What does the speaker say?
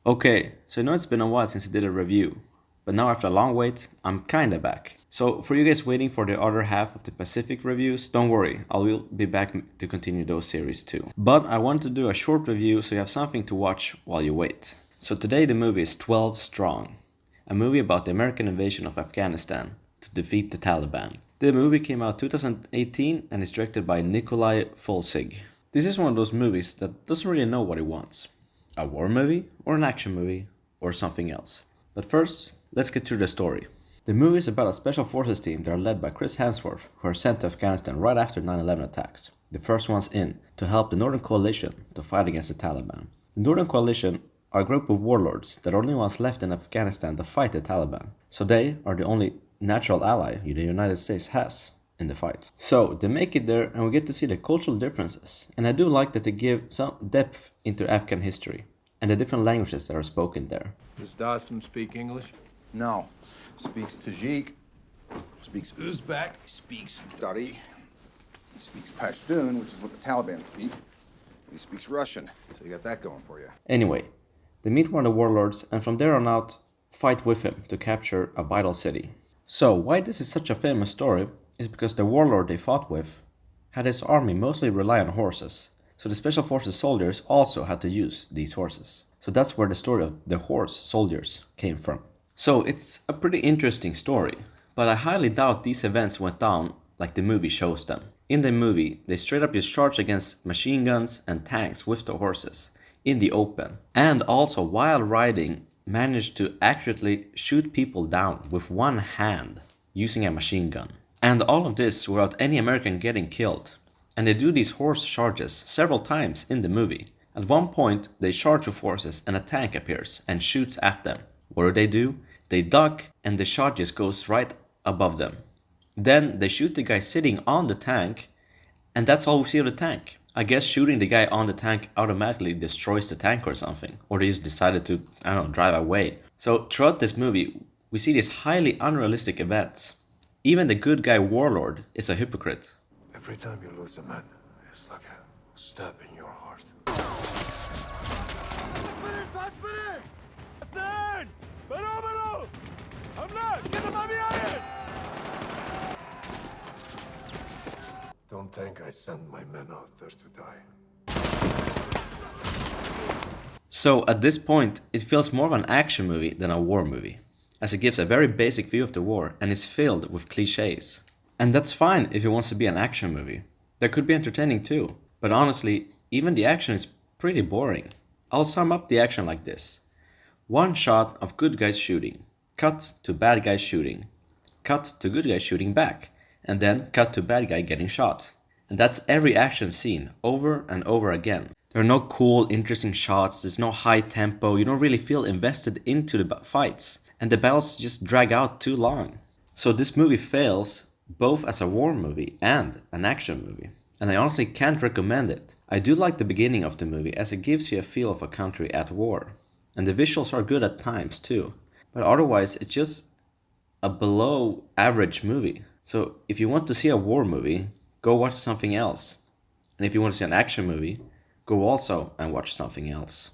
Okay, so I know it's been a while since I did a review, but now after a long wait, I'm kinda back. So for you guys waiting for the other half of the Pacific reviews, don't worry, I will be back to continue those series too. But I want to do a short review so you have something to watch while you wait. So today the movie is 12 Strong, a movie about the American invasion of Afghanistan to defeat the Taliban. The movie came out 2018 and is directed by Nikolai Folsig. This is one of those movies that doesn't really know what it wants. A war movie, or an action movie, or something else. But first, let's get through the story. The movie is about a special forces team that are led by Chris Hemsworth, who are sent to Afghanistan right after 9/11 attacks, the first ones in, to help the Northern Coalition to fight against the Taliban. The Northern Coalition are a group of warlords that are the only ones left in Afghanistan to fight the Taliban, so they are the only natural ally the United States has in the fight. So they make it there and we get to see the cultural differences, and I do like that they give some depth into Afghan history and the different languages that are spoken there. Does Dostum speak English? No. Speaks Tajik, speaks Uzbek, speaks Dari, he speaks Pashtun, which is what the Taliban speak, and he speaks Russian. So you got that going for you. Anyway, they meet one of the warlords and from there on out fight with him to capture a vital city. So why this is such a famous story is because the warlord they fought with had his army mostly rely on horses, so the special forces soldiers also had to use these horses. So that's where the story of the horse soldiers came from. So it's a pretty interesting story, but I highly doubt these events went down like the movie shows them. In the movie, they straight up just charge against machine guns and tanks with the horses in the open, and also while riding managed to accurately shoot people down with one hand using a machine gun. And all of this without any American getting killed. And they do these horse charges several times in the movie. At one point, they charge with horses and a tank appears and shoots at them. What do? They duck and the shot just goes right above them. Then they shoot the guy sitting on the tank, and that's all we see of the tank. I guess shooting the guy on the tank automatically destroys the tank or something. Or they just decided to, drive away. So throughout this movie, we see these highly unrealistic events. Even the good guy warlord is a hypocrite. Every time you lose a man, it's like a stab in your heart. Don't think I send my men out there to die. So at this point, it feels more of an action movie than a war movie, as it gives a very basic view of the war and is filled with cliches. And that's fine if it wants to be an action movie. That could be entertaining too, but honestly, even the action is pretty boring. I'll sum up the action like this. One shot of good guys shooting, cut to bad guys shooting, cut to good guys shooting back, and then cut to bad guy getting shot. And that's every action scene, over and over again. There are no cool, interesting shots, there's no high tempo, you don't really feel invested into the fights, and the battles just drag out too long. So this movie fails both as a war movie and an action movie. And I honestly can't recommend it. I do like the beginning of the movie as it gives you a feel of a country at war. And the visuals are good at times too. But otherwise it's just a below average movie. So if you want to see a war movie, go watch something else. And if you want to see an action movie, go also and watch something else.